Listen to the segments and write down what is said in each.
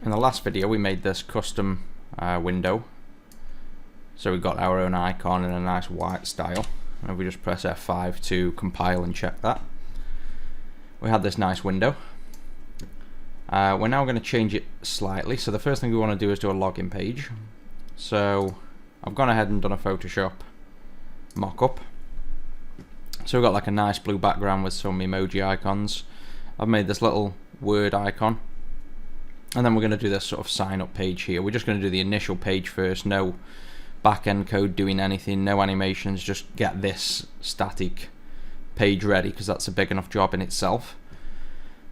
In the last video we made this custom window, so we got our own icon in a nice white style, and we just press F5 to compile and check that. We had this nice window. We're now going to change it slightly, so the first thing we want to do is do a login page. So I've gone ahead and done a Photoshop mock-up. So we've got like a nice blue background with some emoji icons. I've made this little word icon, and then we're going to do this sort of sign up page here. We're just going to do the initial page first, no back-end code doing anything, no animations, just get this static page ready because that's a big enough job in itself.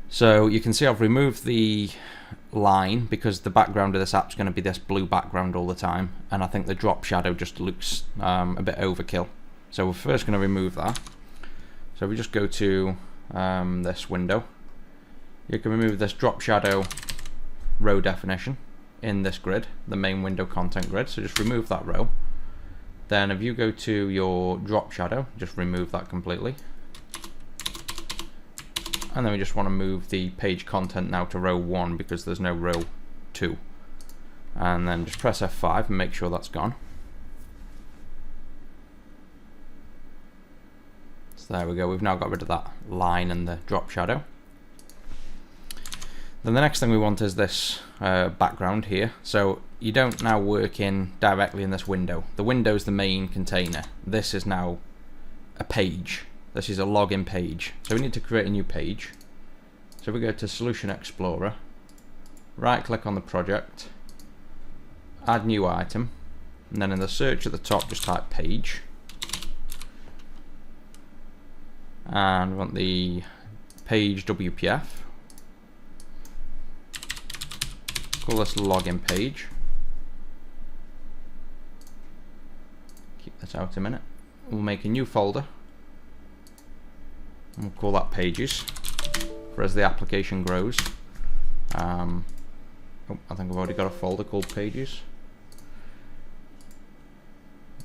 So you can see I've removed the line because the background of this app is going to be this blue background all the time, and I think the drop shadow just looks a bit overkill. So we're first going to remove that. So we just go to this window. You can remove this drop shadow row definition in this grid, the main window content grid, so just remove that row. Then if you go to your drop shadow, just remove that completely. And then we just want to move the page content now to row 1 because there's no row 2. And then just press F5 and make sure that's gone. So there we go, we've now got rid of that line and the drop shadow. Then the next thing we want is this background here. So you don't now work in directly in this window. The window is the main container. This is now a page. This is a login page. So we need to create a new page. So we go to Solution Explorer, right click on the project, add new item, and then in the search at the top just type page. And we want the page WPF. Call this login page. Keep this out a minute. We'll make a new folder and we'll call that pages for as the application grows. Oh, I think I've already got a folder called pages.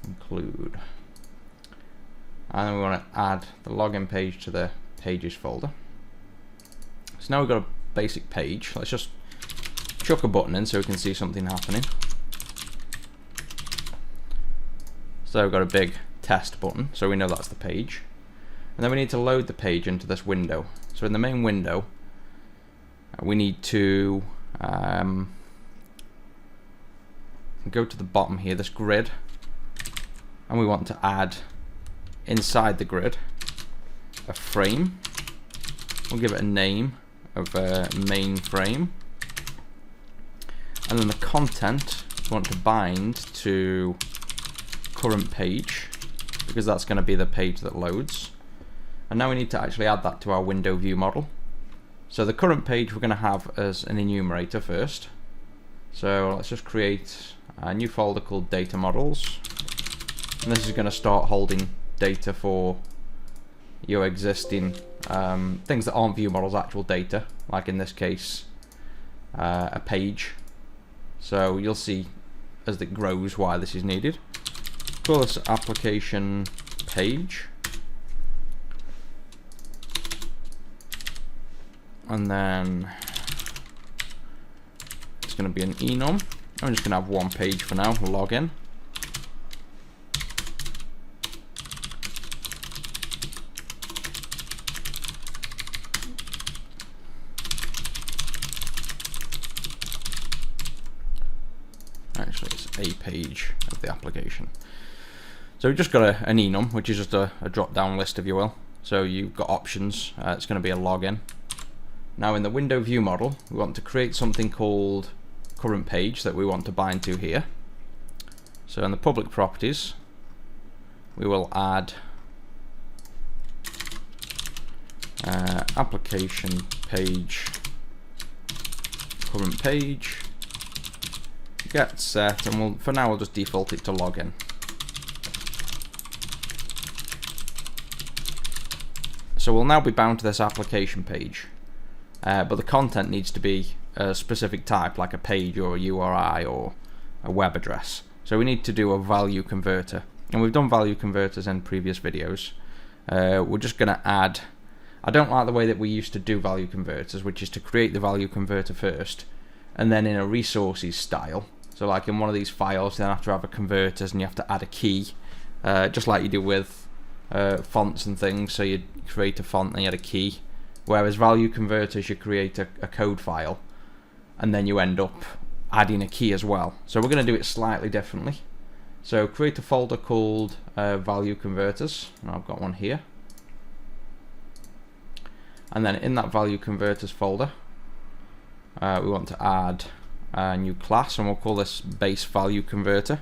Include. And then we want to add the login page to the pages folder. So now we've got a basic page. Let's just chuck a button in so we can see something happening. So we've got a big test button, so we know that's the page. And then we need to load the page into this window. So in the main window, we need to go to the bottom here, this grid, and we want to add inside the grid a frame. We'll give it a name of main frame. And then the content we want to bind to current page because that's going to be the page that loads. And now we need to actually add that to our window view model. So the current page we're going to have as an enumerator first. So let's just create a new folder called data models. And this is going to start holding data for your existing things that aren't view models, actual data, like in this case a page. So you'll see as it grows why this is needed. Call this application page, and then it's going to be an enum. I'm just going to have one page for now, login. Actually, it's a page of the application. So we've just got an enum, which is just a drop-down list, if you will. So you've got options. It's going to be a login. Now in the window view model, we want to create something called current page that we want to bind to here. So in the public properties, we will add application page current page. Get set, and for now we'll just default it to login. So we'll now be bound to this application page, but the content needs to be a specific type, like a page or a URI or a web address. So we need to do a value converter, and we've done value converters in previous videos. We're just going to add, I don't like the way that we used to do value converters, which is to create the value converter first and then in a resources style. So like in one of these files, you then have to have a converters and you have to add a key, just like you do with fonts and things. So you create a font and you add a key, whereas value converters, you create a code file and then you end up adding a key as well. So we're going to do it slightly differently. So create a folder called value converters, and I've got one here. And then in that value converters folder, we want to add a new class, and we'll call this base value converter.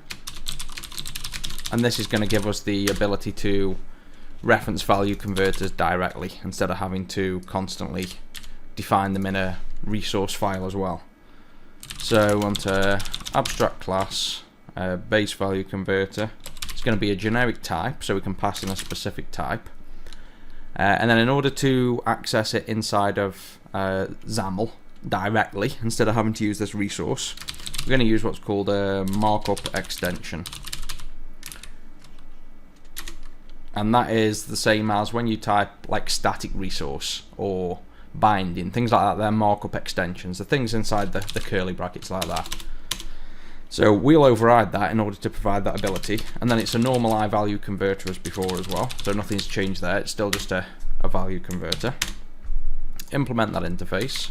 And this is going to give us the ability to reference value converters directly instead of having to constantly define them in a resource file as well. So we want to abstract class base value converter. It's going to be a generic type, so we can pass in a specific type. And then in order to access it inside of XAML directly, instead of having to use this resource, we're going to use what's called a markup extension. And that is the same as when you type like static resource or binding, things like that. They're markup extensions, the things inside the curly brackets like that. So we'll override that in order to provide that ability, and then it's a normal I value converter as before as well, so nothing's changed there, it's still just a value converter. Implement that interface.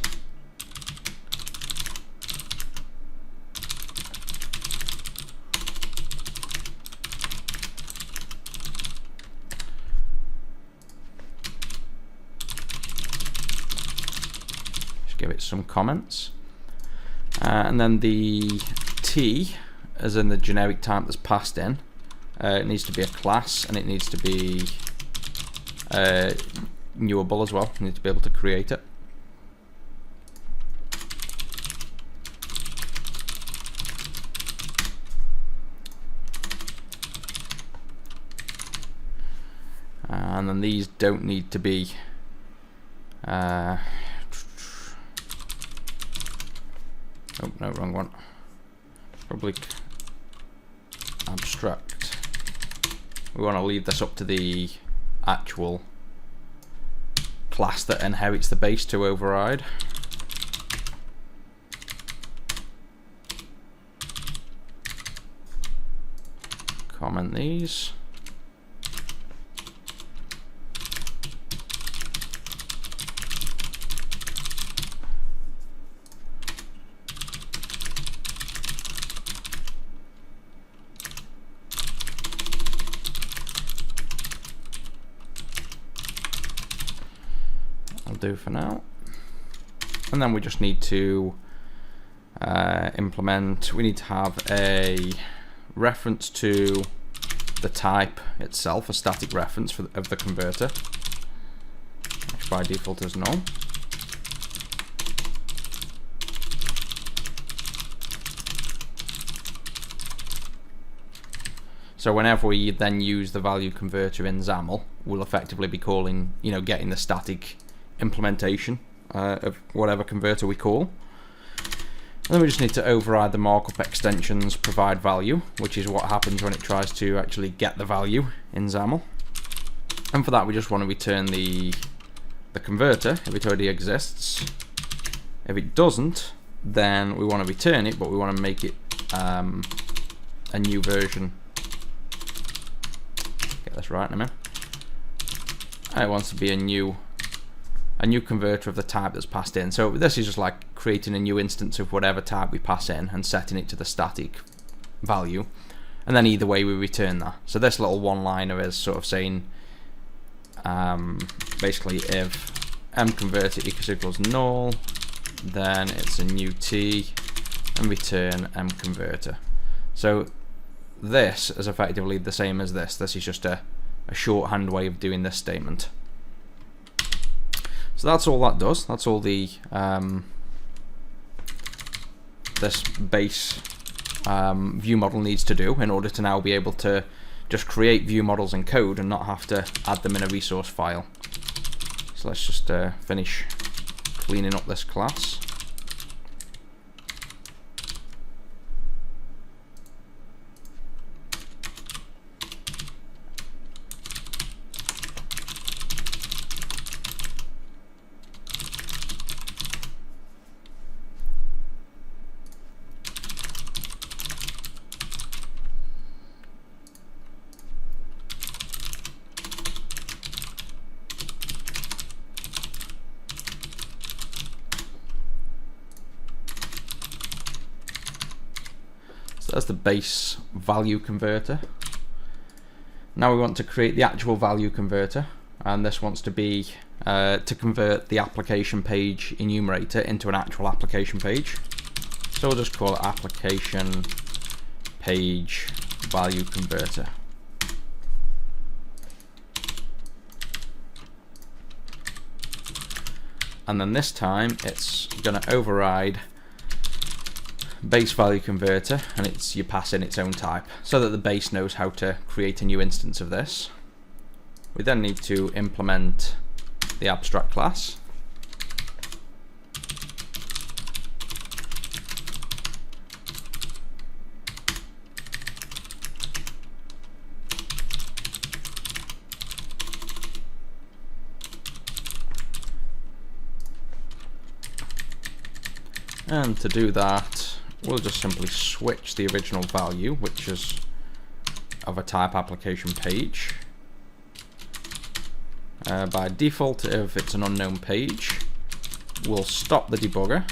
Just give it some comments. And then the T, as in the generic type that's passed in, it needs to be a class, and it needs to be newable as well. You need to be able to create it. And then these don't need to be oh no, wrong one. Public abstract. We want to leave this up to the actual class that inherits the base to override. Comment these. Do for now, and then we just need to implement. We need to have a reference to the type itself, a static reference of the converter, which by default is null. So whenever we then use the value converter in XAML, we'll effectively be calling, getting the static implementation of whatever converter we call. And then we just need to override the markup extensions provide value, which is what happens when it tries to actually get the value in XAML. And for that we just want to return the converter if it already exists. If it doesn't, then we want to return it, but we want to make it a new version. Get this right in a minute. It wants to be a new converter of the type that's passed in. So this is just like creating a new instance of whatever type we pass in and setting it to the static value, and then either way we return that. So this little one-liner is sort of saying basically if mConverter equals null, then it's a new T and return mConverter. So this is effectively the same as this. This is just a shorthand way of doing this statement. So that's all that does. That's all the this base view model needs to do in order to now be able to just create view models in code and not have to add them in a resource file. So let's just finish cleaning up this class. So that's the base value converter. Now we want to create the actual value converter, and this wants to be to convert the application page enumerator into an actual application page. So we'll just call it application page value converter. And then this time it's going to override base value converter, and you pass in its own type so that the base knows how to create a new instance of this. We then need to implement the abstract class. And to do that, we'll just simply switch the original value, which is of a type application page. By default, if it's an unknown page, we'll stop the debugger,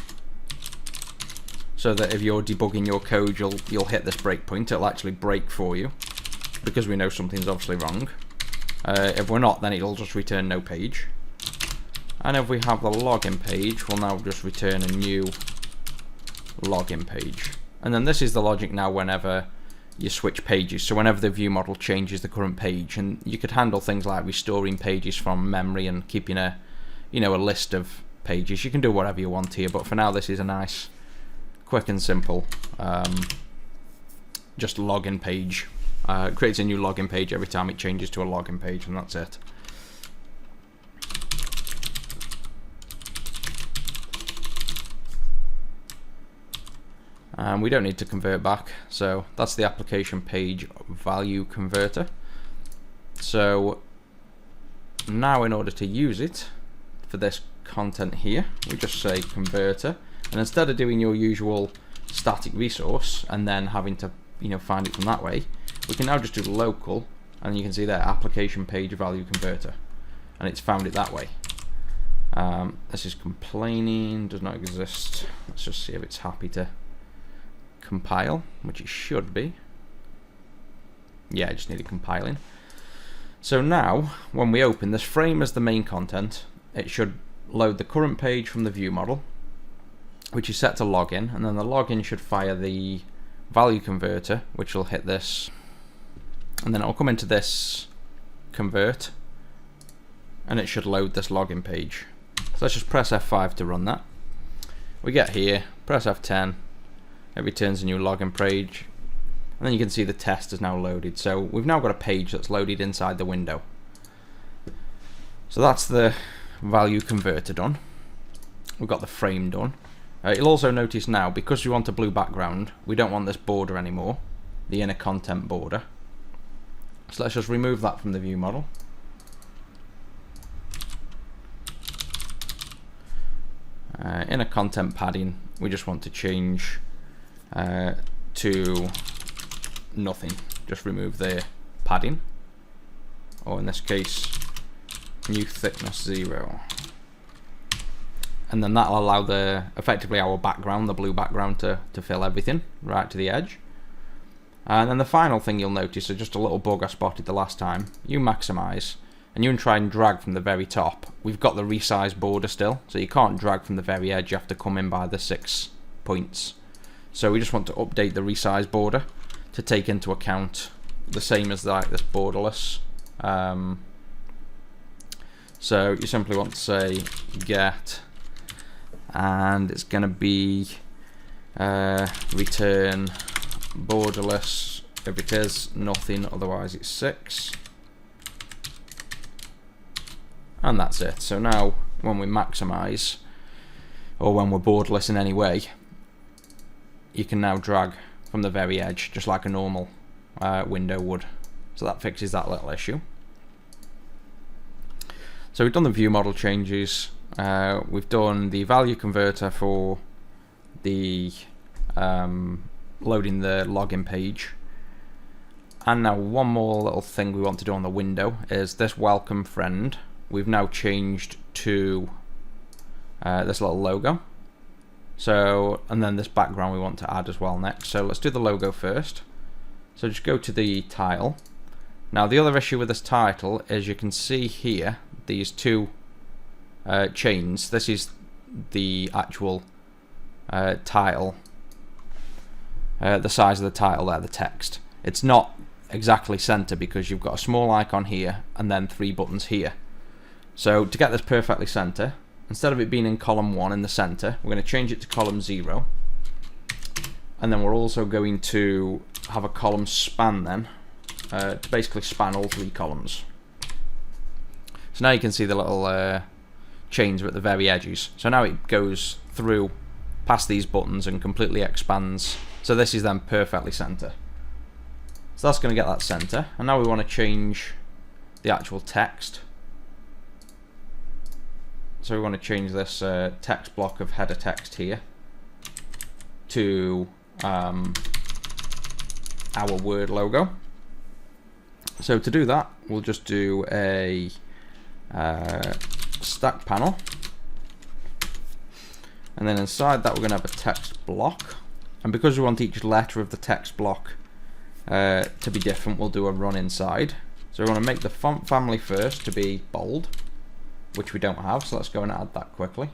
so that if you're debugging your code, you'll hit this breakpoint. It'll actually break for you, because we know something's obviously wrong. If we're not, then it'll just return no page. And if we have the login page, we'll now just return a new login page. And then this is the logic now whenever you switch pages, so whenever the view model changes the current page. And you could handle things like restoring pages from memory and keeping a list of pages. You can do whatever you want here, but for now this is a nice quick and simple just login page. It creates a new login page every time it changes to a login page, and that's it. And we don't need to convert back, so that's the application page value converter. So now in order to use it for this content here, we just say converter, and instead of doing your usual static resource and then having to find it from that way, we can now just do local, and you can see there application page value converter, and it's found it that way. This is complaining, does not exist. Let's just see if it's happy to compile, which it should be. Yeah, I just need it compiling. So now when we open this frame as the main content, it should load the current page from the view model, which is set to login, and then the login should fire the value converter, which will hit this, and then it'll come into this convert, and it should load this login page. So let's just press F5 to run that. We get here, press F10, it returns a new login page, and then you can see the test is now loaded. So we've now got a page that's loaded inside the window. So that's the value converter done. We've got the frame done. You'll also notice now, because we want a blue background, we don't want this border anymore, the inner content border. So let's just remove that from the view model. Inner content padding, we just want to change to nothing. Just remove the padding, or in this case new thickness 0, and then that'll allow effectively our background, the blue background, to fill everything right to the edge. And then the final thing you'll notice is just a little bug I spotted the last time. You maximize and you can try and drag from the very top. We've got the resize border still, so you can't drag from the very edge, you have to come in by the 6 points. So we just want to update the resize border to take into account the same as this borderless. So you simply want to say get, and it's going to be return borderless if it is nothing, otherwise it's 6. And that's it. So now when we maximize, or when we're borderless in any way, you can now drag from the very edge just like a normal window would. So that fixes that little issue. So we've done the view model changes, we've done the value converter for the loading the login page, and now one more little thing we want to do on the window is this welcome friend. We've now changed to this little logo. So, and then this background we want to add as well next. So let's do the logo first. So just go to the tile. Now the other issue with this title is you can see here these two chains. This is the actual title, the size of the title there, the text. It's not exactly center because you've got a small icon here and then 3 buttons here. So to get this perfectly center, instead of it being in column 1 in the center, we're going to change it to column 0, and then we're also going to have a column span then to basically span all 3 columns. So now you can see the little chains are at the very edges. So now it goes through past these buttons and completely expands. So this is then perfectly center. So that's going to get that center, and now we want to change the actual text. So we want to change this text block of header text here to our word logo. So to do that, we'll just do a stack panel, and then inside that we're going to have a text block, and because we want each letter of the text block to be different, we'll do a run inside. So we want to make the font family first to be bold, which we don't have, so let's go and add that quickly.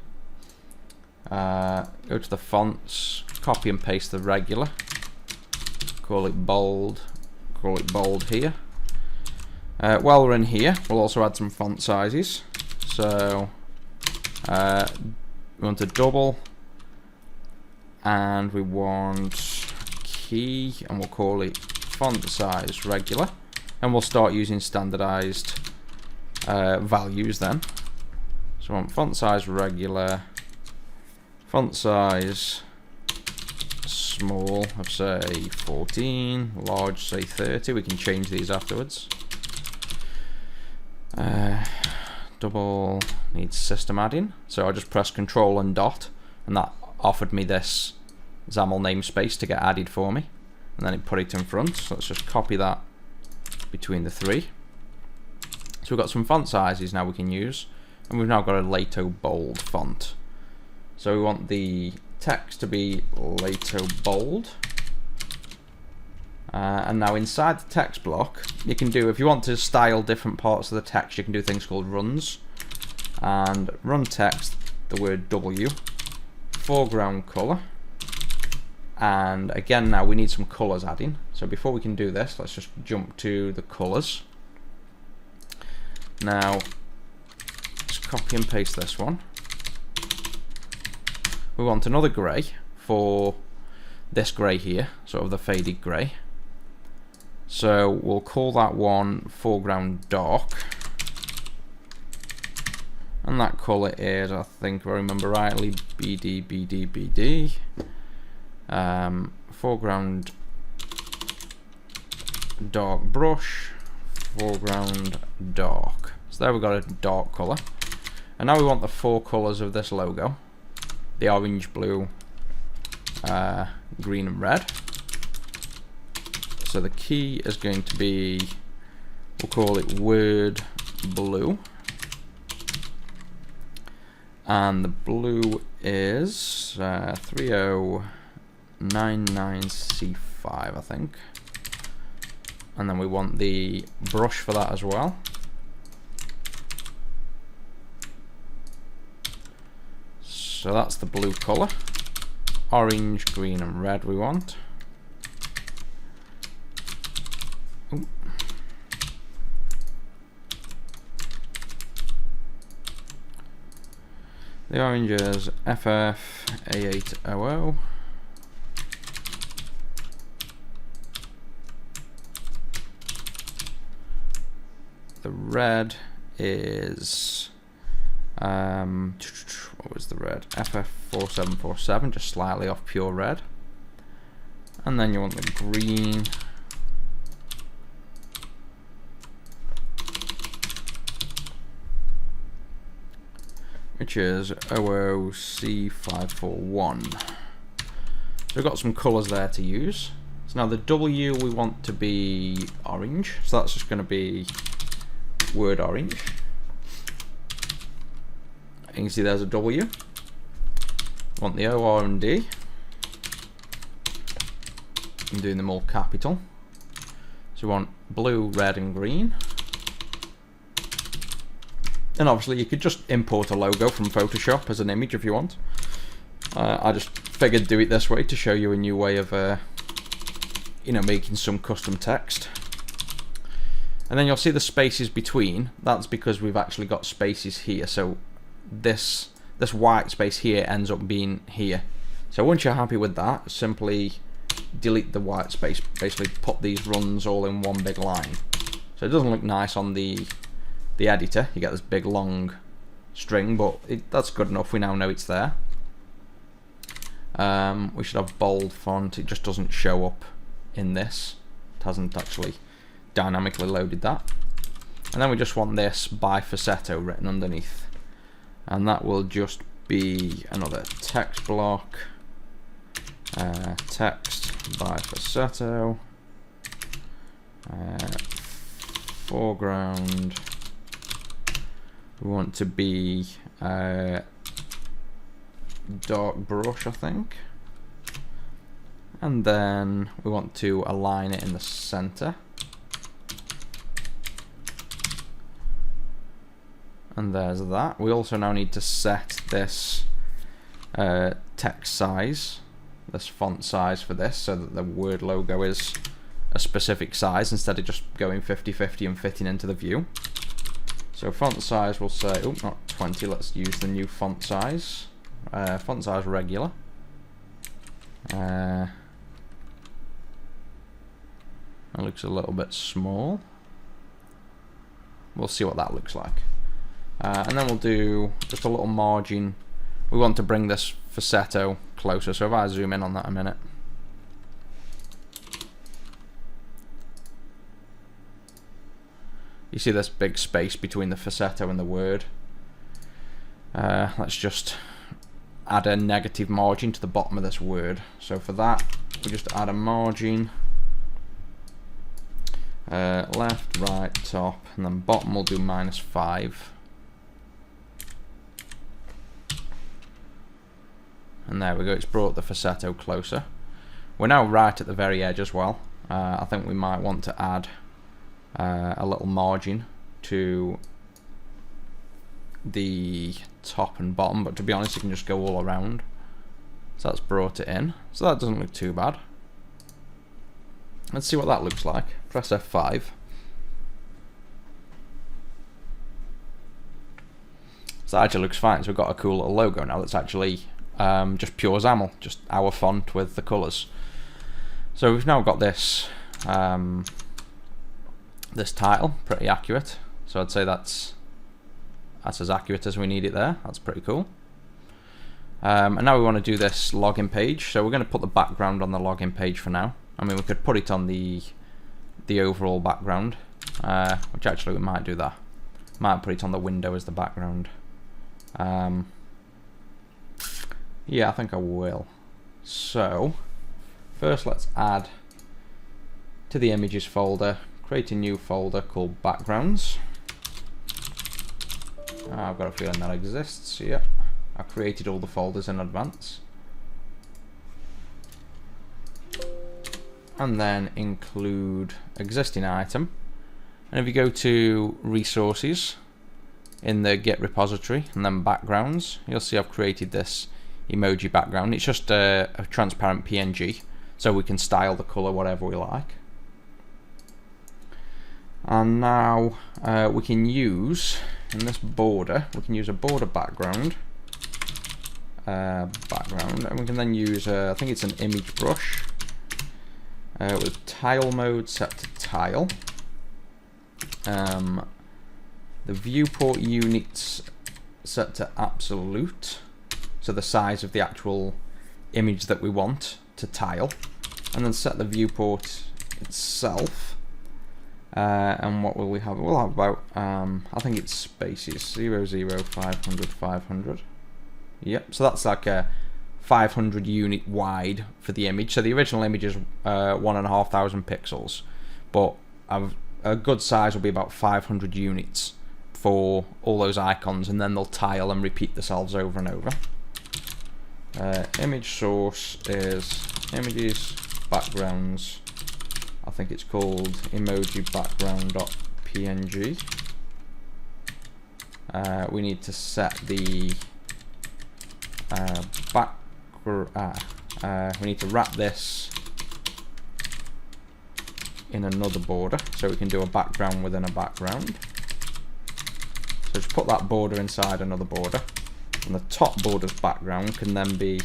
Go to the fonts, copy and paste the regular, call it bold here. While we're in here, we'll also add some font sizes. So we want a double, and we want key, and we'll call it font size regular, and we'll start using standardized values then. So I want font size regular, font size small of say 14, large say 30. We can change these afterwards. Double needs system add-in, so I just press Control and dot, and that offered me this XAML namespace to get added for me, and then it put it in front. So let's just copy that between the 3. So we've got some font sizes now we can use, and we've now got a Lato bold font. So we want the text to be Lato bold, and now inside the text block you can do, if you want to style different parts of the text, you can do things called runs, and run text, the word W, foreground color, and again now we need some colors adding. So before we can do this, let's just jump to the colors. Now let's copy and paste this one. We want another grey for this grey here, sort of the faded grey. So we'll call that one foreground dark, and that colour is, I think if I remember rightly, BD. Foreground dark brush, foreground dark. So there we've got a dark colour, and now we want the 4 colours of this logo: the orange, blue, green and red. So the key is going to be, we'll call it word blue, and the blue is 3099C5 I think, and then we want the brush for that as well. So that's the blue colour. Orange, green and red we want. Ooh. The orange is FF A800. The red is what was the red? FF4747, just slightly off pure red. And then you want the green, which is OOC541. So we've got some colours there to use. So now the W we want to be orange, so that's just going to be word orange. You can see there's a W. Want the O, R and D. I'm doing them all capital. So we want blue, red and green. And obviously you could just import a logo from Photoshop as an image if you want. I just figured do it this way to show you a new way of you know, making some custom text. And then you'll see the spaces between. That's because we've actually got spaces here. So this white space here ends up being here. So once you're happy with that, simply delete the white space. Basically put these runs all in one big line. So it doesn't look nice on the editor. You get this big long string, but that's good enough. We now know it's there. We should have bold font. It just doesn't show up in this. It hasn't actually dynamically loaded that. And then we just want this by Facetto written underneath, and that will just be another text block. Text by Facetto. Foreground. We want to be dark brush, I think. And then we want to align it in the center. And there's that. We also now need to set this text size, this font size for this, so that the word logo is a specific size instead of just going 50-50 and fitting into the view. So font size we'll say, oh, not 20, let's use the new font size. Font size regular. That looks a little bit small. We'll see what that looks like. And then we'll do just a little margin. We want to bring this Facetto closer, so if I zoom in on that a minute. You see this big space between the Facetto and the word. Let's just add a negative margin to the bottom of this word. So for that, we just add a margin. Left, right, top, and then bottom we'll do -5. And there we go, it's brought the Facetto closer. We're now right at the very edge as well. I think we might want to add a little margin to the top and bottom, but to be honest you can just go all around. So that's brought it in. So that doesn't look too bad. Let's see what that looks like. Press F5. So that actually looks fine. So we've got a cool little logo now that's actually just pure XAML, just our font with the colours. So we've now got this this title, pretty accurate. So I'd say that's as accurate as we need it there. That's pretty cool. And now we want to do this login page. So we're going to put the background on the login page for now. I mean, we could put it on the overall background, which actually we might do that. Might put it on the window as the background. Yeah, I think I will. So first let's add to the images folder, create a new folder called backgrounds. I've got a feeling that exists. Yeah, I created all the folders in advance. And then include existing item. And if you go to resources in the Git repository and then backgrounds, you'll see I've created this emoji background. It's just a transparent PNG, so we can style the color whatever we like. And now we can use, in this border, we can use a border background, and we can then use, I think it's an image brush, with tile mode set to tile. The viewport units set to absolute, so the size of the actual image that we want to tile, and then set the viewport itself. And what will we have? We'll have about, I think it's spaces, 0, 0, 500, 500. Yep, so that's like a 500 unit wide for the image. So the original image is 1,500 pixels, but a good size will be about 500 units for all those icons, and then they'll tile and repeat themselves over and over. Image source is images backgrounds. I think it's called emoji background.png. We need to set the we need to wrap this in another border, so we can do a background within a background. So just put that border inside another border, and the top border's background can then be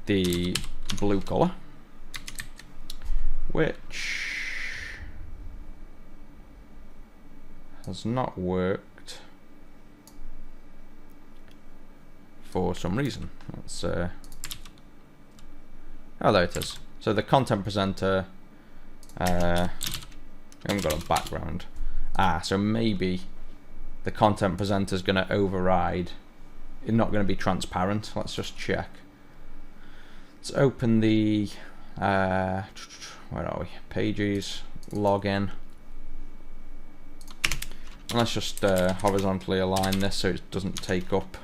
the blue color, which has not worked for some reason. Let's oh, there it is. So the content presenter, we haven't got a background. So maybe the content presenter is going to override. It's not going to be transparent. Let's just check. Let's open the where are we? Pages, login. And let's just horizontally align this so it doesn't take up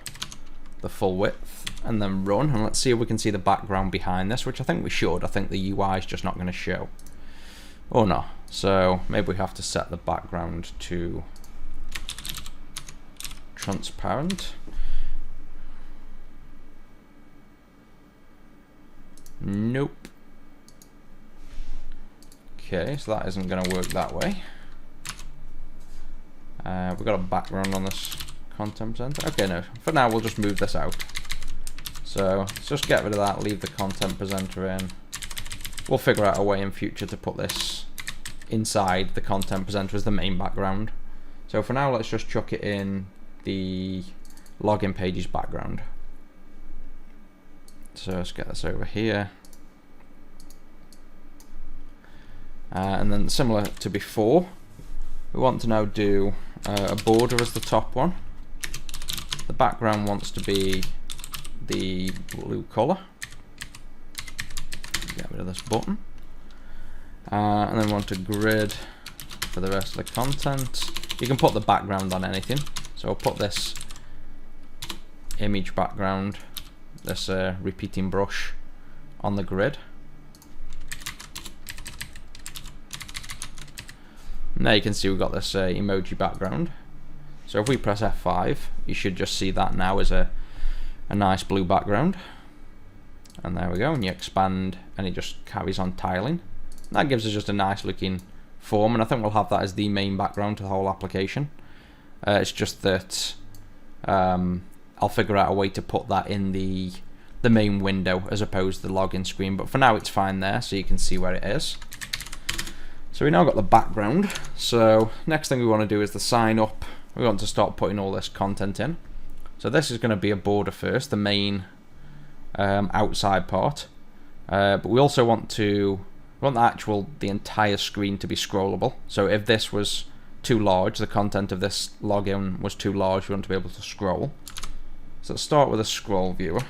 the full width, and then run, and let's see if we can see the background behind this, which I think we should. I think the UI is just not going to show. Or not. So maybe we have to set the background to transparent. Nope. Okay, so that isn't going to work that way. We've got a background on this content presenter. Okay, no. For now, we'll just move this out. So let's just get rid of that, leave the content presenter in. We'll figure out a way in future to put this inside the content presenter as the main background. So for now, let's just chuck it in the login pages background. So let's get this over here. And then similar to before, we want to now do a border as the top one. The background wants to be the blue color. Get rid of this button. And then we want a grid for the rest of the content. You can put the background on anything. So I'll put this image background, this repeating brush, on the grid. Now you can see we've got this emoji background. So if we press F5, you should just see that now as a nice blue background. And there we go, and you expand and it just carries on tiling. That gives us just a nice looking form, and I think we'll have that as the main background to the whole application. It's just that I'll figure out a way to put that in the main window as opposed to the login screen, but for now it's fine there, so you can see where it is. So we now got the background. So next thing we want to do is the sign up. We want to start putting all this content in. So this is going to be a border first, the main outside part. But we also want the entire screen to be scrollable. So if this was too large, the content of this login was too large, we want to be able to scroll. So let's start with a scroll viewer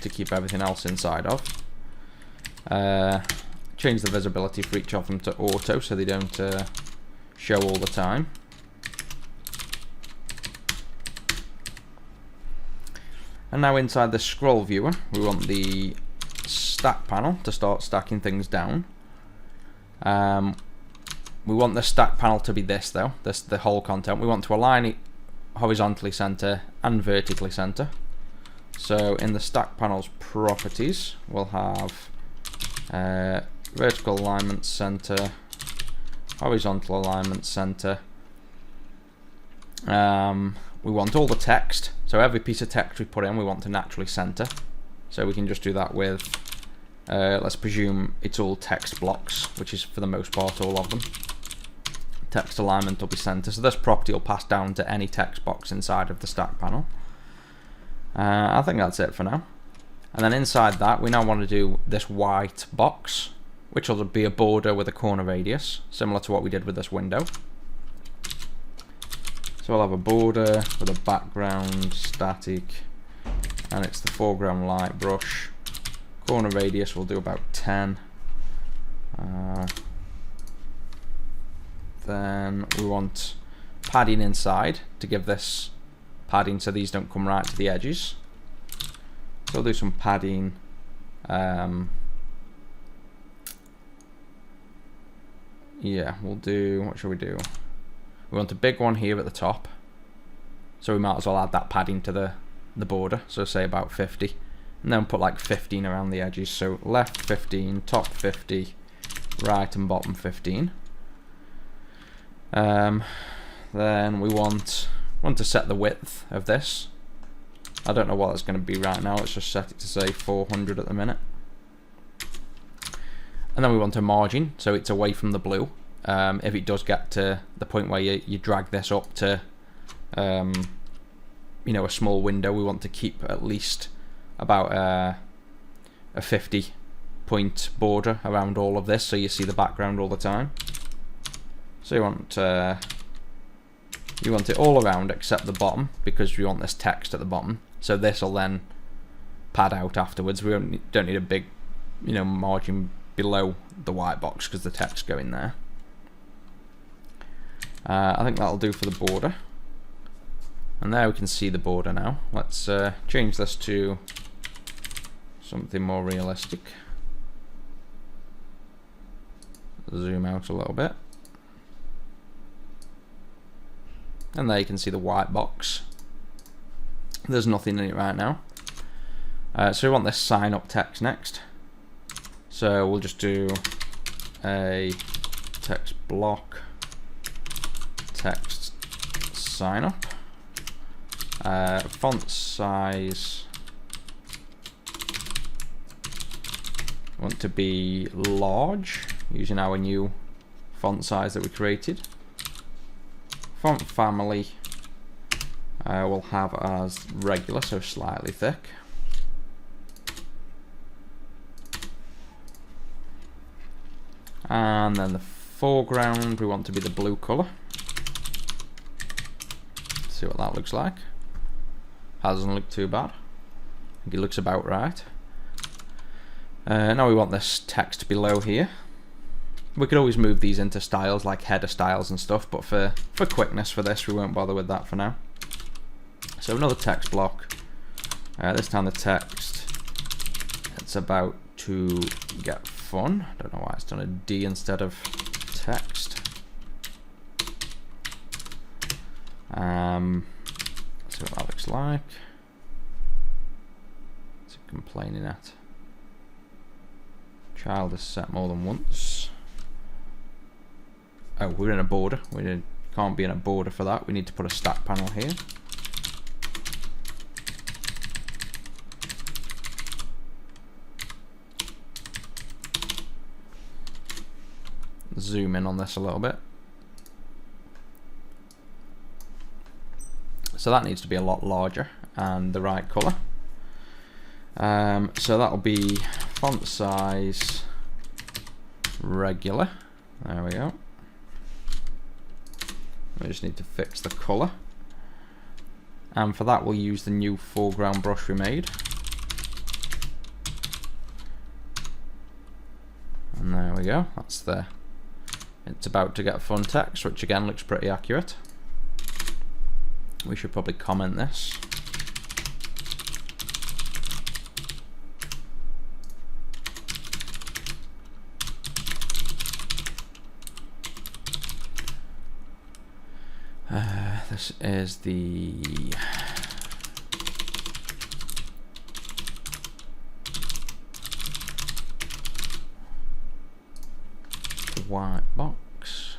to keep everything else inside of. Change the visibility for each of them to auto so they don't show all the time. And now inside the scroll viewer, we want the stack panel to start stacking things down. We want the stack panel to be this though, the whole content. We want to align it horizontally center and vertically center. So in the stack panel's properties, we'll have vertical alignment center, horizontal alignment center. We want all the text, so every piece of text we put in we want to naturally center. So we can just do that with, let's presume it's all text blocks, which is for the most part all of them. Text alignment will be center, so this property will pass down to any text box inside of the stack panel. I think that's it for now. And then inside that, we now want to do this white box, which will be a border with a corner radius, similar to what we did with this window. So we'll have a border with a background static, and it's the foreground light brush. Corner radius we'll do about 10. Then we want padding inside to give this padding so these don't come right to the edges. So we'll do some padding. Yeah, we'll do, what should we do? We want a big one here at the top, so we might as well add that padding to the border, so say about 50, and then put like 15 around the edges, so left 15, top 50, right and bottom 15. Then we want to set the width of this. I don't know what it's going to be right now, let's just set it to say 400 at the minute. And then we want a margin, so it's away from the blue. If it does get to the point where you drag this up to you know, a small window, we want to keep at least about a 50-point border around all of this, so you see the background all the time. So you want it all around except the bottom, because we want this text at the bottom. So this will then pad out afterwards. We don't need a big, you know, margin below the white box because the text go in there. I think that'll do for the border. And there we can see the border now. Let's change this to something more realistic. Zoom out a little bit. And there you can see the white box. There's nothing in it right now. So we want this sign up text next. So we'll just do a text block, text sign up. Font size, want to be large, using our new font size that we created. Font family we'll have as regular, so slightly thick. And then the foreground we want to be the blue colour. See what that looks like. Hasn't looked too bad. I think it looks about right. Now we want this text below here. We could always move these into styles like header styles and stuff, but for quickness for this we won't bother with that for now. So another text block. This time the text, it's about to get fun. I don't know why it's done a D instead of text. See what that looks like. It's complaining at. Child is set more than once. Oh, we're in a border. We can't be in a border for that. We need to put a stack panel here. Zoom in on this a little bit. So that needs to be a lot larger and the right colour. So that'll be font size regular. There we go. We just need to fix the colour. And for that we'll use the new foreground brush we made. And there we go. That's the it's about to get fun text, which again looks pretty accurate. We should probably comment this. This is the white box,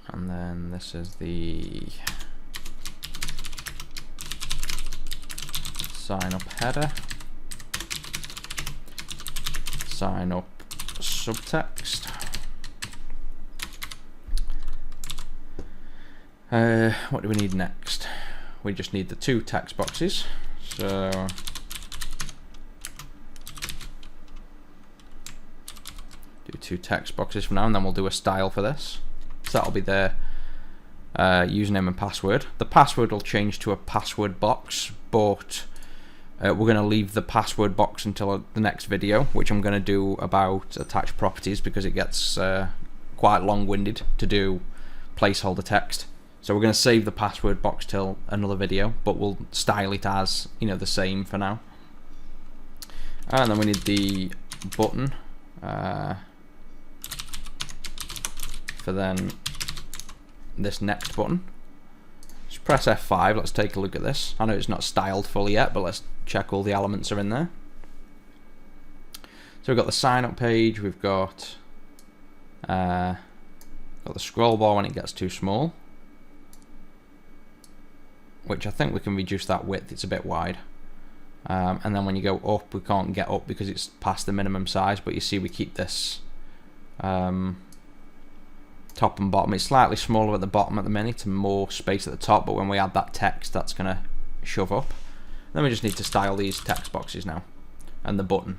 and then this is the sign up header, sign up subtext. What do we need next? We just need the two text boxes. So do two text boxes for now, and then we'll do a style for this. So that'll be the username and password. The password will change to a password box, but we're going to leave the password box until the next video, which I'm going to do about attached properties, because it gets quite long-winded to do placeholder text. So we're going to save the password box till another video, but we'll style it as, you know, the same for now. And then we need the button for then this next button. Just press F5. Let's take a look at this. I know it's not styled fully yet, but let's check all the elements are in there. So we've got the sign up page, we've got the scroll bar when it gets too small, which I think we can reduce that width, it's a bit wide. And then when you go up, we can't get up because it's past the minimum size, but you see we keep this top and bottom. It's slightly smaller at the bottom at the minute and more space at the top, but when we add that text, that's going to shove up. Then we just need to style these text boxes now, and the button.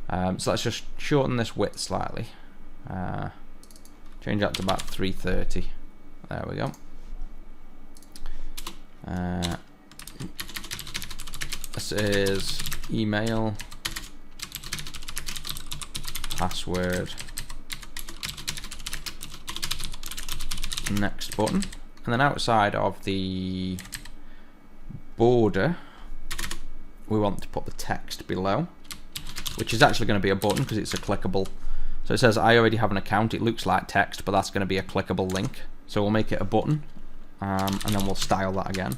So let's just shorten this width slightly. Change that to about 330. There we go. This is email, password, next button, and then outside of the border we want to put the text below, which is actually going to be a button because it's a clickable. So it says I already have an account. It looks like text, but that's going to be a clickable link, so we'll make it a button, and then we'll style that again.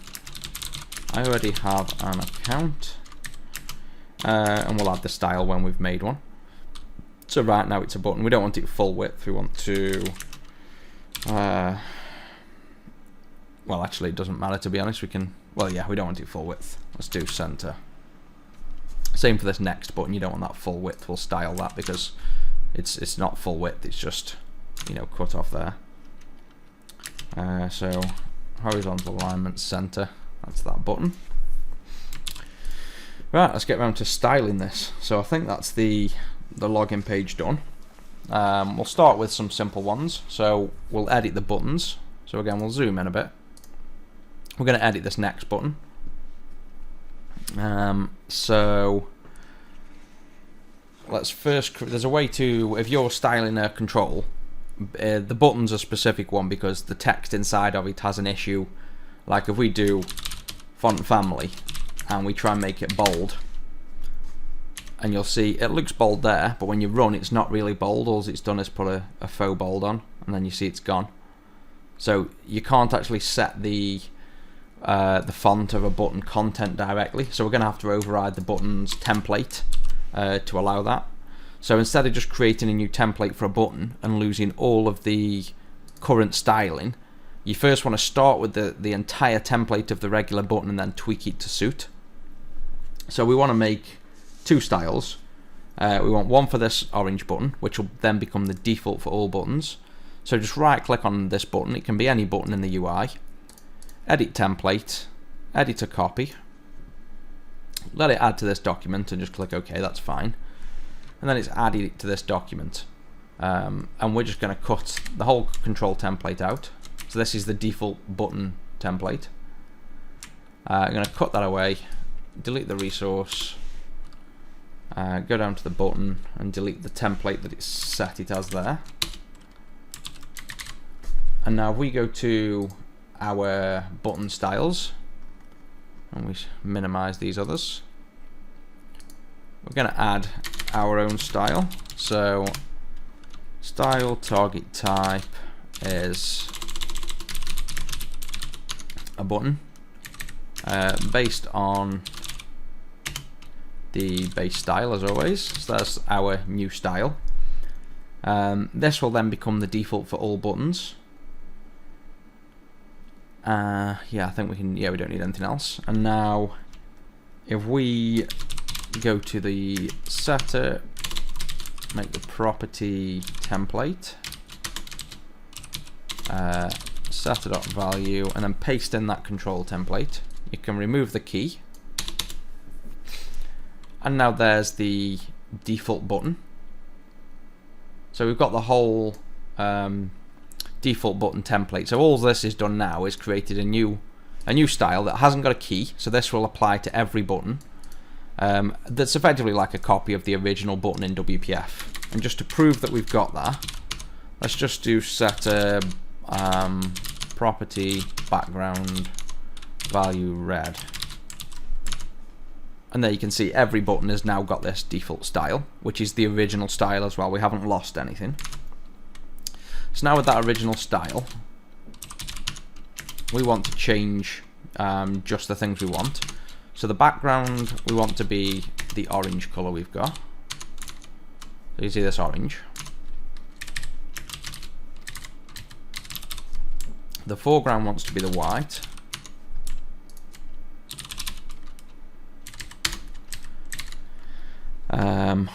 I already have an account, and we'll add the style when we've made one. So right now it's a button. We don't want it full width. We want to well, actually it doesn't matter, to be honest. We can, well, yeah, we don't want it full width. Let's do center. Same for this next button. You don't want that full width. We'll style that because it's not full width, it's just, you know, cut off there. So horizontal alignment, center, that's that button. Right, let's get around to styling this. So I think that's the login page done. We'll start with some simple ones. So we'll edit the buttons. So again, we'll zoom in a bit. We're going to edit this next button. So let's first, there's a way to, if you're styling a control, the button's a specific one because the text inside of it has an issue. Like if we do font family and we try and make it bold, and you'll see it looks bold there, but when you run it's not really bold. All it's done is put a faux bold on, and then you see it's gone. So you can't actually set the font of a button content directly, so we're going to have to override the button's template to allow that. So instead of just creating a new template for a button and losing all of the current styling, you first want to start with the entire template of the regular button and then tweak it to suit. So we want to make two styles. We want one for this orange button, which will then become the default for all buttons. So just right click on this button, it can be any button in the UI, edit template, edit a copy, let it add to this document and just click OK, that's fine. And then it's added it to this document. And we're just going to cut the whole control template out. So this is the default button template. I'm going to cut that away, delete the resource, go down to the button and delete the template that it's set it as there. And now if we go to our button styles and we minimize these others, we're going to add our own style. So style target type is a button based on the base style as always. So that's our new style. This will then become the default for all buttons. Yeah, I think we can, yeah, we don't need anything else. And now if we go to the setter, make the property template, setter.value, and then paste in that control template, you can remove the key. And now there's the default button. So we've got the whole default button template. So all this is done now is created a new style that hasn't got a key. So this will apply to every button. That's effectively like a copy of the original button in WPF. And just to prove that we've got that, let's just do setter property background value red. And there you can see every button has now got this default style, which is the original style as well. We haven't lost anything. So now with that original style, we want to change just the things we want. So the background we want to be the orange color we've got. So you see this orange. The foreground wants to be the white.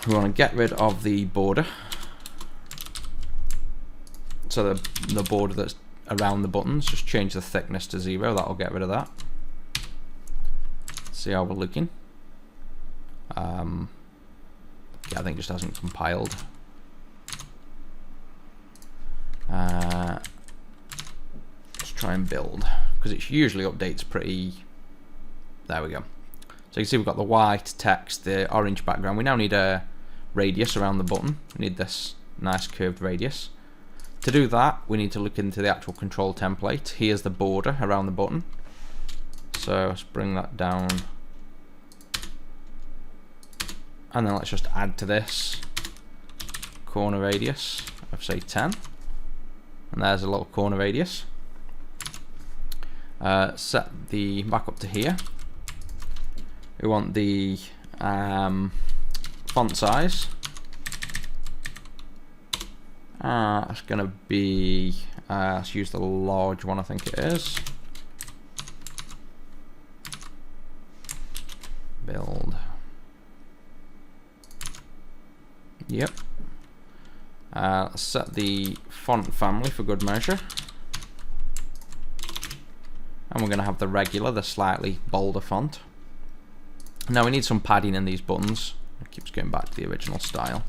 We want to get rid of the border. So the border that's around the buttons, just change the thickness to 0, that'll get rid of that. See how we're looking. Yeah, I think it just hasn't compiled. Let's try and build, because it usually updates pretty... There we go. So you can see we've got the white text, the orange background. We now need a radius around the button. We need this nice curved radius. To do that, we need to look into the actual control template. Here's the border around the button. So let's bring that down. And then let's just add to this corner radius of say 10. And there's a little corner radius. Set the back up to here. We want the font size. It's going to be, let's use the large one, I think it is. Build. Yep. Let's set the font family for good measure. And we're going to have the regular, the slightly bolder font. Now we need some padding in these buttons. It keeps going back to the original style.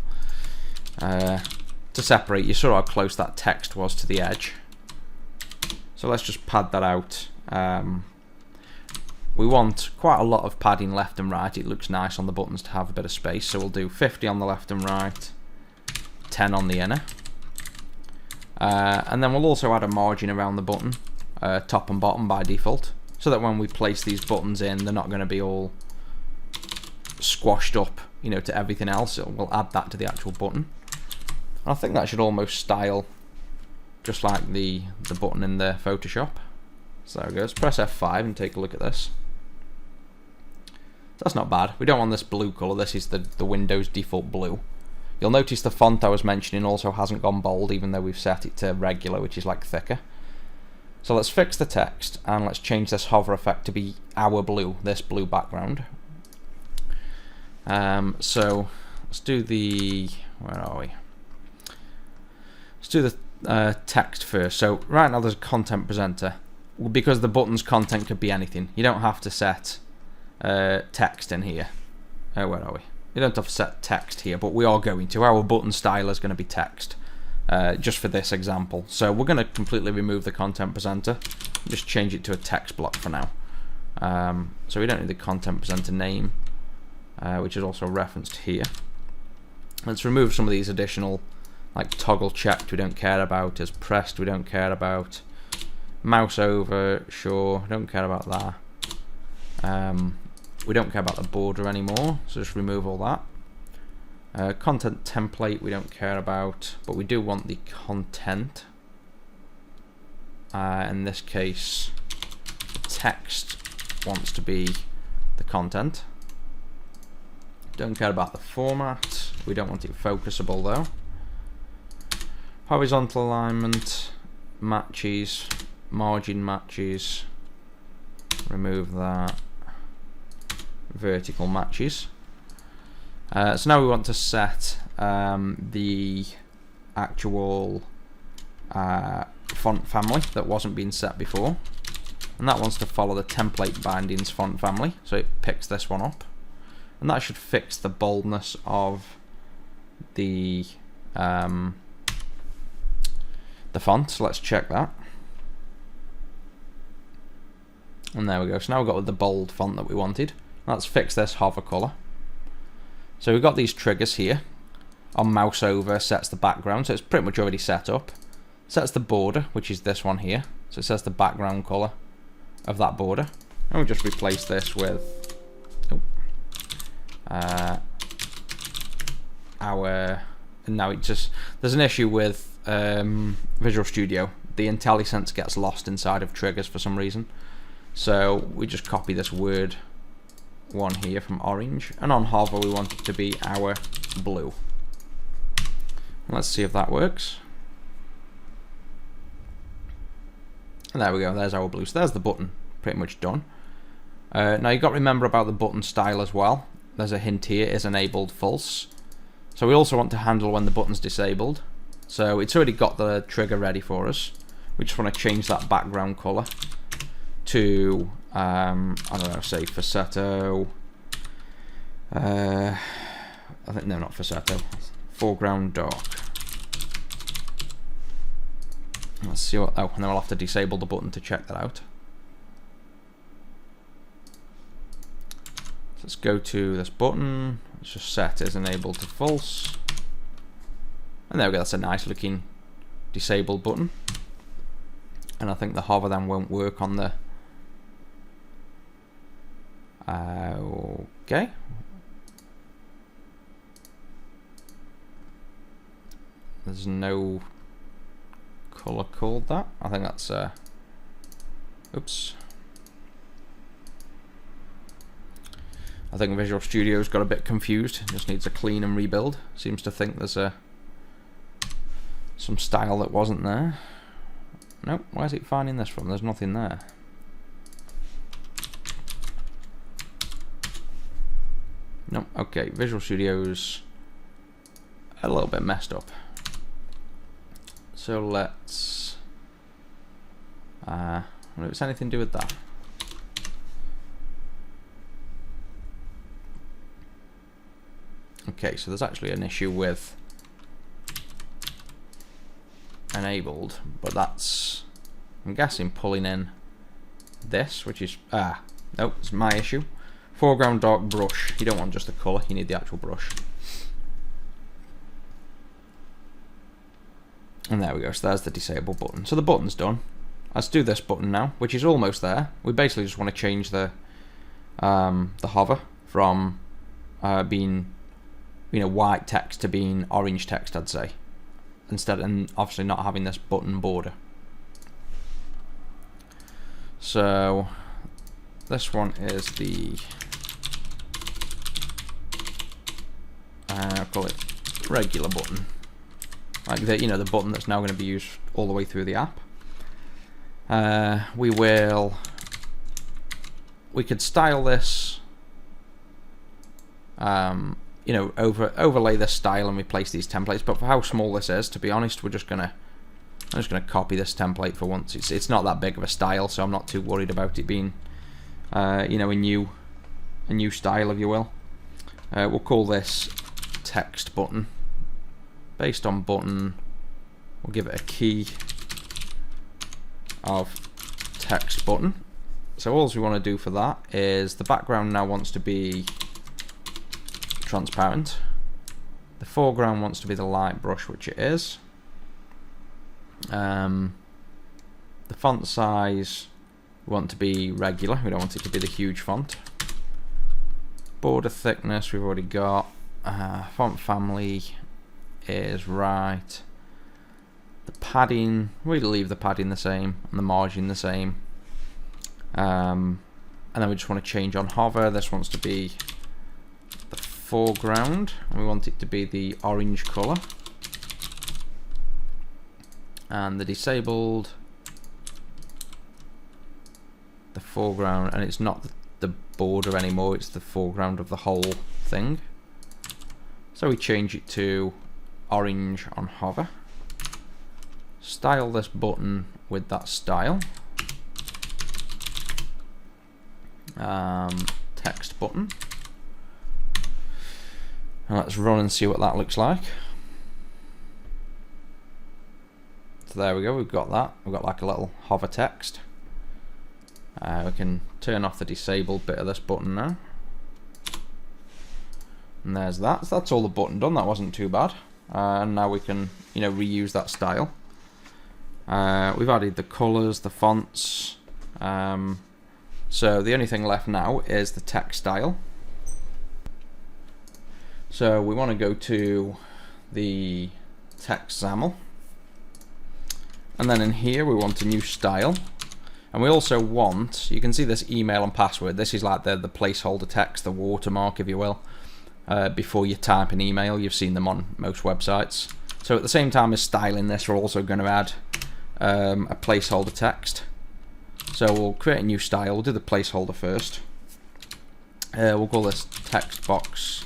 To separate, you saw how close that text was to the edge. So let's just pad that out. We want quite a lot of padding left and right. It looks nice on the buttons to have a bit of space. So we'll do 50 on the left and right, 10 on the inner. And then we'll also add a margin around the button, top and bottom by default, so that when we place these buttons in, they're not going to be all squashed up, you know, to everything else. We'll add that to the actual button. I think that should almost style just like the button in the Photoshop. So there we go. Let's press F5 and take a look at this. That's not bad. We don't want this blue colour. This is the Windows default blue. You'll notice the font I was mentioning also hasn't gone bold, even though we've set it to regular, which is like thicker. So let's fix the text and let's change this hover effect to be our blue, this blue background. So let's do the, where are we? Let's do the text first. So right now there's a content presenter. Because the button's content could be anything. You don't have to set text in here. Where are we? You don't have to set text here, but we are going to. Our button style is going to be text, just for this example. So we're going to completely remove the content presenter. Just change it to a text block for now. So we don't need the content presenter name, which is also referenced here. Let's remove some of these additional, like toggle checked we don't care about, as pressed we don't care about, mouse over, sure, don't care about that. We don't care about the border anymore, so just remove all that. Content template we don't care about, but we do want the content. In this case, text wants to be the content. Don't care about the format, we don't want it focusable though. Horizontal alignment, matches, margin matches, remove that. Vertical matches. So now we want to set the actual font family that wasn't being set before, and that wants to follow the template bindings font family, so it picks this one up, and that should fix the boldness of the font. So let's check that. And there we go. So now we've got the bold font that we wanted. Let's fix this hover color. So we've got these triggers here. On mouse over sets the background, so it's pretty much already set up. Sets the border, which is this one here. So it says the background colour of that border. And we'll just replace this with our, and now it just, there's an issue with Visual Studio. The IntelliSense gets lost inside of triggers for some reason. So we just copy this word one here from orange, and on hover we want it to be our blue. Let's see if that works. And there we go, there's our blue. So there's the button pretty much done. Now you've got to remember about the button style as well. There's a hint here, is enabled false. So we also want to handle when the button's disabled. So it's already got the trigger ready for us. We just want to change that background colour to, I don't know, say Fasetto. I think, no, not Fasetto. Foreground dark. Let's see what, oh, and then we'll have to disable the button to check that out. So let's go to this button, let's just set as enabled to false. And there we go, that's a nice looking disabled button. And I think the hover then won't work on the, okay. There's no colour called that. I think that's, oops. I think Visual Studio's got a bit confused. It just needs a clean and rebuild. Seems to think there's some style that wasn't there. Nope, where's it finding this from? There's nothing there. Nope, okay, Visual Studio's a little bit messed up. So let's, wonder if it's anything to do with that. Okay, so there's actually an issue with enabled, but that's, I'm guessing, pulling in this, which is, nope, it's my issue. Foreground dark brush, you don't want just the colour, you need the actual brush. And there we go, so there's the disable button. So the button's done. Let's do this button now, which is almost there. We basically just want to change the hover from being, you know, white text to being orange text, I'd say. Instead, and obviously not having this button border. So this one is the, I'll call it regular button. Like the, you know, the button that's now going to be used all the way through the app. We could style this, you know, overlay this style and replace these templates. But for how small this is, to be honest, I'm just gonna copy this template for once. It's not that big of a style, so I'm not too worried about it being, you know, a new style, if you will. We'll call this text button. Based on button, we'll give it a key of text button. So all we want to do for that is the background now wants to be transparent. The foreground wants to be the light brush, which it is. The font size we want to be regular, we don't want it to be the huge font. Border thickness we've already got. Font family is right. The padding, we'll leave the padding the same and the margin the same. And then we just want to change on hover. This wants to be the foreground and we want it to be the orange colour. And the disabled, the foreground, and it's not the border anymore, it's the foreground of the whole thing. So we change it to orange on hover. Style this button with that style. Text button. And let's run and see what that looks like. So there we go, we've got that. We've got like a little hover text. We can turn off the disabled bit of this button now. And there's that. So that's all the button done. That wasn't too bad. And now we can, you know, reuse that style. We've added the colours, the fonts. So the only thing left now is the text style. So we want to go to the text XAML, and then in here we want a new style, and we also want, you can see this email and password. This is like the placeholder text, the watermark if you will, before you type an email. You've seen them on most websites. So at the same time as styling this, we're also going to add a placeholder text. So we'll create a new style. We'll do the placeholder first. We'll call this text box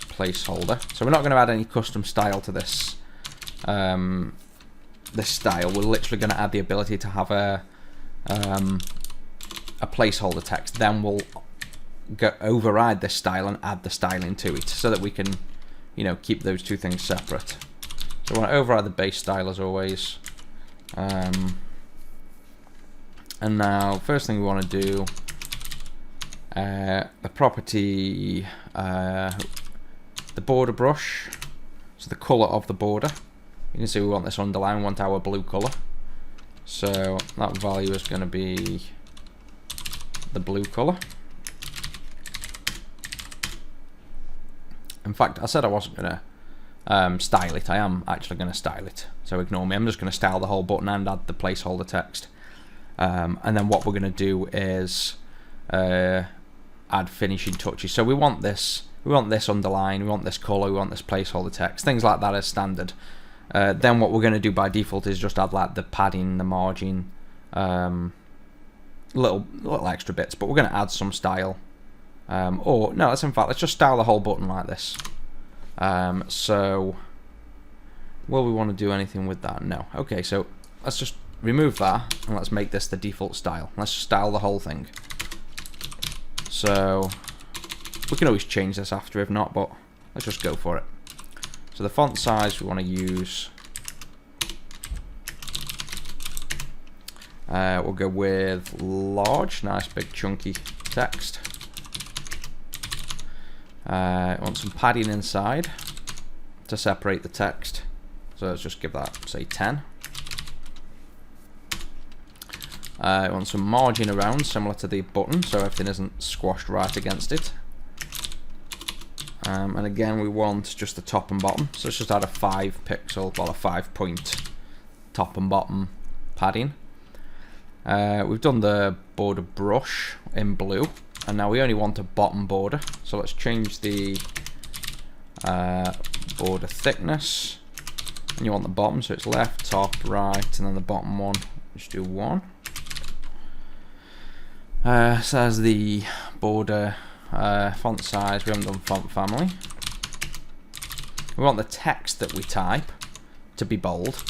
placeholder. So we're not going to add any custom style to this this style. We're literally going to add the ability to have a placeholder text. Then we'll override this style and add the styling to it, so that we can, you know, keep those two things separate. So I want to override the base style as always. And now, first thing we want to do, the property, the border brush, so the colour of the border. You can see we want this underline, we want our blue colour. So that value is going to be the blue colour. In fact, I said I wasn't going to style it. I am actually going to style it, so ignore me. I'm just going to style the whole button and add the placeholder text. And then what we're going to do is add finishing touches. So we want this underline, we want this colour, we want this placeholder text, things like that as standard. Then what we're going to do by default is just add like the padding, the margin, little extra bits. But we're going to add some style. Or no, let's just style the whole button like this. So will we want to do anything with that? No. Okay, so let's just remove that and let's make this the default style. Let's just style the whole thing. So we can always change this after if not, but let's just go for it. So the font size we want to use, we'll go with large, nice big chunky text. I want some padding inside to separate the text, so let's just give that, say, 10. I want some margin around, similar to the button, so everything isn't squashed right against it. And again, we want just the top and bottom, so let's just add a 5 pixel, well, a 5-point top and bottom padding. We've done the border brush in blue, and now we only want a bottom border, so let's change the border thickness. And you want the bottom, so it's left, top, right, and then the bottom one, just do 1. Says the border font size, we haven't done font family. We want the text that we type to be bold.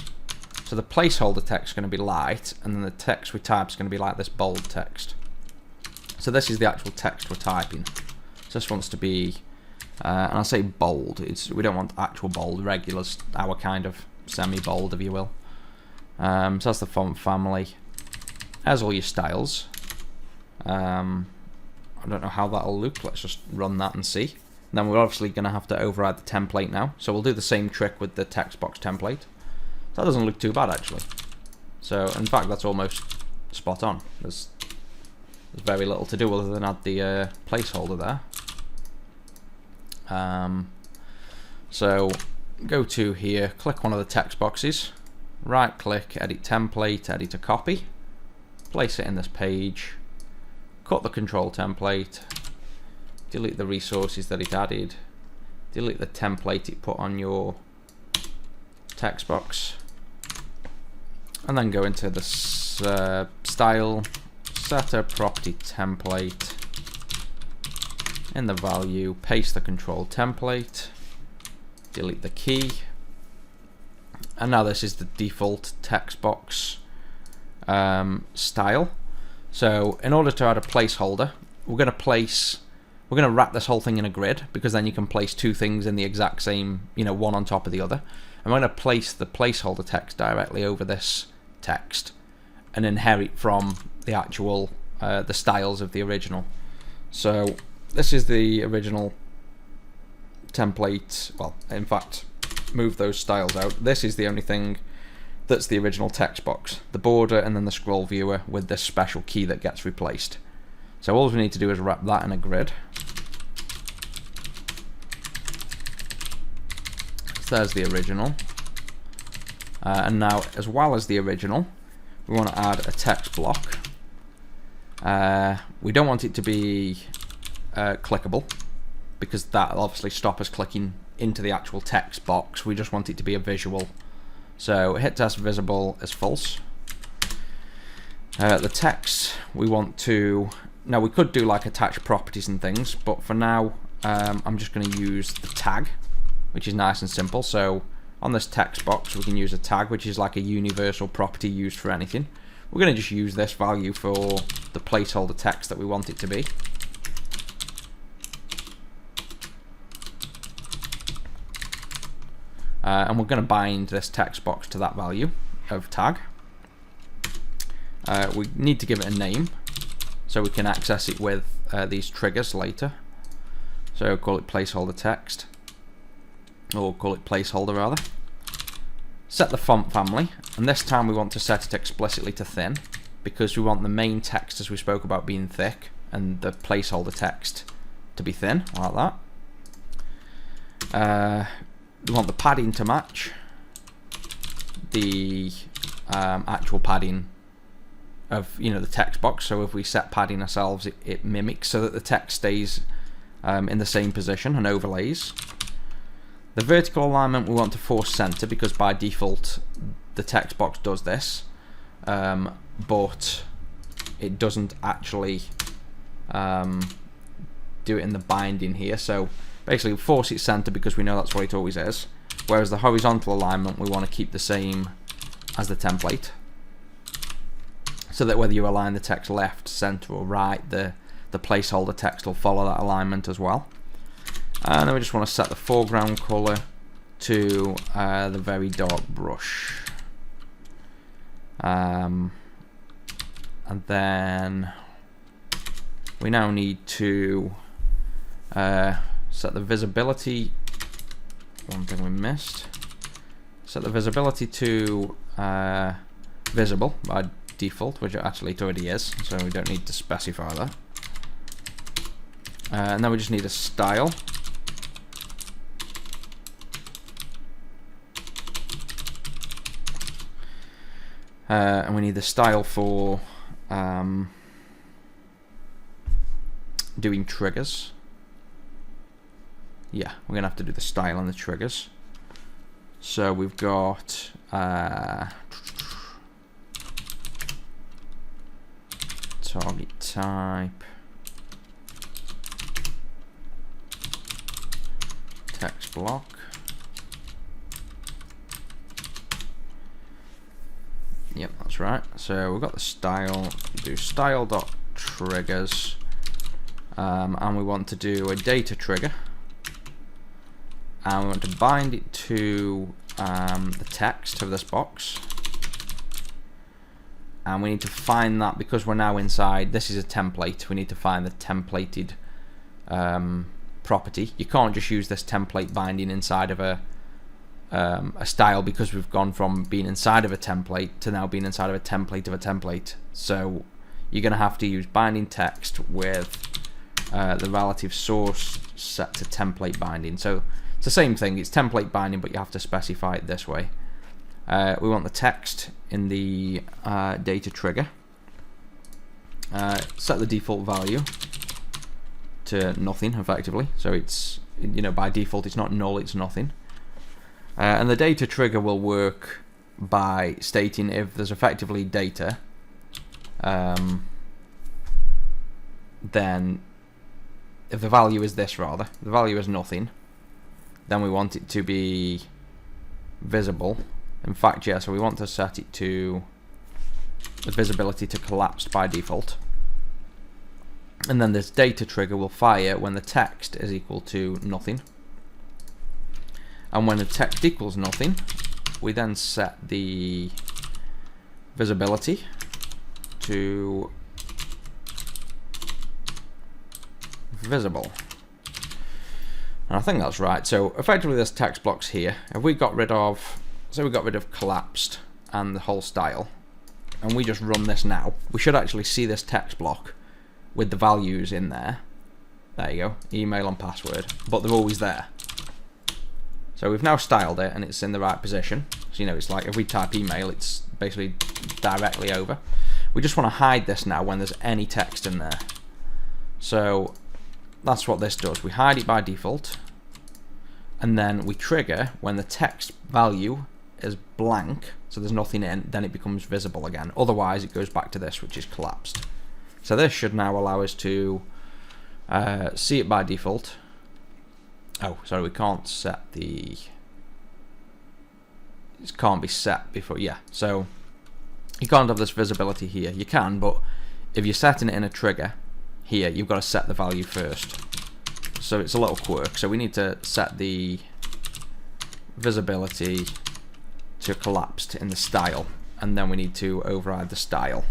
So the placeholder text is going to be light, and then the text we type is going to be like this bold text. So this is the actual text we're typing. So this wants to be, and I'll say bold. We don't want actual bold, regulars, our kind of semi-bold, if you will. So that's the font family. As all your styles. I don't know how that'll look. Let's just run that and see. And then we're obviously going to have to override the template now. So we'll do the same trick with the text box template. So that doesn't look too bad actually. So in fact that's almost spot on. There's very little to do other than add the placeholder there. So go to here, click one of the text boxes, right click, edit template, edit a copy, place it in this page, cut the control template, delete the resources that it added, delete the template it put on your text box, and then go into the style, set a property template, in the value, paste the control template, delete the key, and now this is the default text box style. So in order to add a placeholder, we're going to wrap this whole thing in a grid, because then you can place two things in the exact same, you know, one on top of the other. I'm going to place the placeholder text directly over this text and inherit from the actual the styles of the original. So this is the original template. Well, in fact, move those styles out. This is the only thing that's the original text box, the border and then the scroll viewer with this special key that gets replaced. So all we need to do is wrap that in a grid. So there's the original. And now, as well as the original, we want to add a text block. We don't want it to be clickable, because that'll obviously stop us clicking into the actual text box. We just want it to be a visual. So hit test visible is false. The text we want to, now we could do like attach properties and things, but for now I'm just going to use the tag, which is nice and simple. So on this text box we can use a tag, which is like a universal property used for anything. We're going to just use this value for the placeholder text that we want it to be. And we're going to bind this text box to that value of tag. We need to give it a name so we can access it with these triggers later. So call it placeholder text, or call it placeholder rather. Set the font family, and this time we want to set it explicitly to thin, because we want the main text, as we spoke about, being thick and the placeholder text to be thin, like that. We want the padding to match the actual padding of the text box. So if we set padding ourselves, it mimics so that the text stays in the same position and overlays. The vertical alignment we want to force center, because by default the text box does this, but it doesn't actually do it in the binding here. So basically force it center because we know that's what it always is, whereas the horizontal alignment we want to keep the same as the template, so that whether you align the text left, center or right, the placeholder text will follow that alignment as well. And then we just want to set the foreground color to the very dark brush, and then we now need to set the visibility. One thing we missed. Set the visibility to visible by default, which actually it already is, so we don't need to specify that. And then we just need a style. And we need the style for doing triggers. Yeah, we're going to have to do the style and the triggers. So we've got target type, text block, yep, that's right. So we've got the style, do style.triggers, and we want to do a data trigger. And we want to bind it to the text of this box, and we need to find that, because we're now inside, this is a template, we need to find the templated property. You can't just use this template binding inside of a style, because we've gone from being inside of a template to now being inside of a template of a template. So you're going to have to use binding text with the relative source set to template binding. So it's the same thing, it's template binding, but you have to specify it this way. We want the text in the data trigger. Set the default value to nothing, effectively. So it's, by default it's not null, it's nothing. And the data trigger will work by stating if there's effectively data, then if the value is this, rather, the value is nothing, then we want it to be visible. In fact, yeah, so we want to set it to the visibility to collapsed by default. And then this data trigger will fire when the text is equal to nothing. And when the text equals nothing, we then set the visibility to visible. And I think that's right. So effectively this text block's here. If we got rid of, say we got rid of collapsed, and the whole style, and we just run this now, we should actually see this text block with the values in there. There you go, email and password, but they're always there. So we've now styled it and it's in the right position. So you know, it's like if we type email, it's basically directly over. We just want to hide this now when there's any text in there. So that's what this does. We hide it by default, and then we trigger when the text value is blank, so there's nothing in, then it becomes visible again. Otherwise it goes back to this, which is collapsed. So this should now allow us to see it by default. Oh, sorry, we can't set the... It can't be set before, yeah. So you can't have this visibility here. You can, but if you're setting it in a trigger here, you've got to set the value first. So it's a little quirk. So we need to set the visibility to collapsed in the style, and then we need to override the style.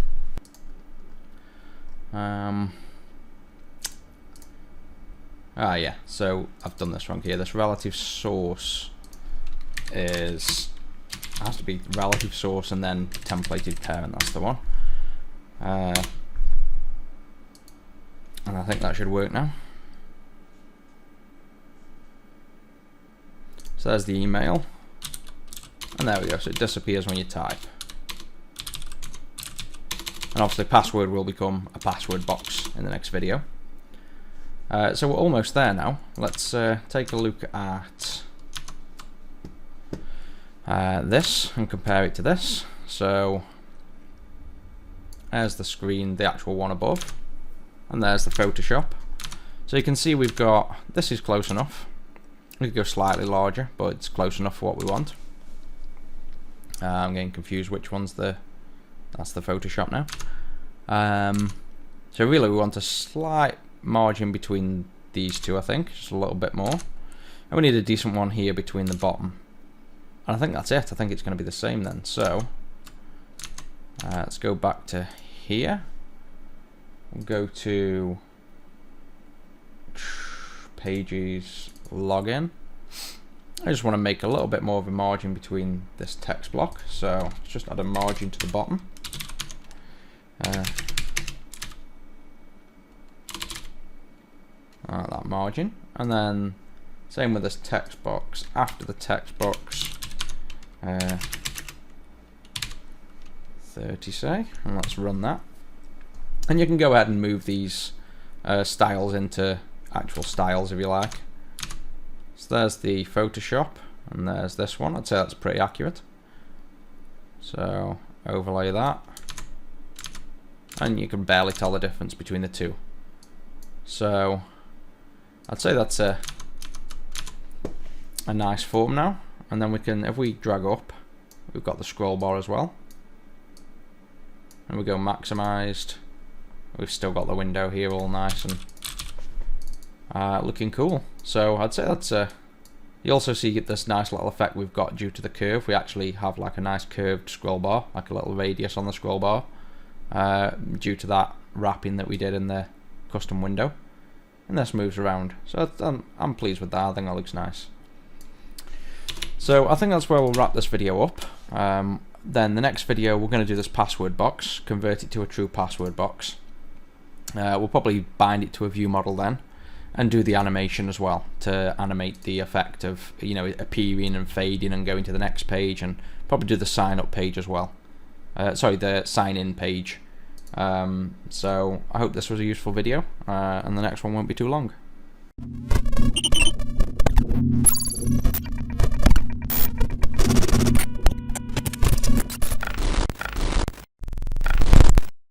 Yeah, so I've done this wrong here. This relative source has to be relative source and then templated parent, that's the one. And I think that should work now. So there's the email, and there we go, so it disappears when you type. And obviously password will become a password box in the next video. So we're almost there now. Let's take a look at this and compare it to this. So there's the screen, the actual one above, and there's the Photoshop. So you can see we've got, this is close enough. We could go slightly larger, but it's close enough for what we want. I'm getting confused which one's that's the Photoshop now. So really we want a slight margin between these two, I think, just a little bit more. And we need a decent one here between the bottom. And I think that's it. I think it's going to be the same then. So let's go back to here. We'll go to Pages, Login. I just want to make a little bit more of a margin between this text block, so let's just add a margin to the bottom. That margin, and then same with this text box. After the text box, 30 say, and let's run that. And you can go ahead and move these styles into actual styles if you like. So there's the Photoshop, and there's this one. I'd say that's pretty accurate. So overlay that, and you can barely tell the difference between the two. So I'd say that's a nice form now. And then we can, if we drag up, we've got the scroll bar as well. And we go maximized. We've still got the window here all nice and looking cool. So I'd say that's you also see this nice little effect we've got due to the curve. We actually have like a nice curved scroll bar, like a little radius on the scroll bar, due to that wrapping that we did in the custom window. And this moves around, so I'm pleased with that. I think that looks nice. So I think that's where we'll wrap this video up. Then the next video we're going to do this password box, convert it to a true password box. We'll probably bind it to a view model then, and do the animation as well to animate the effect of, you know, appearing and fading and going to the next page, and probably do the sign up page as well. Sorry, the sign in page. So I hope this was a useful video, and the next one won't be too long.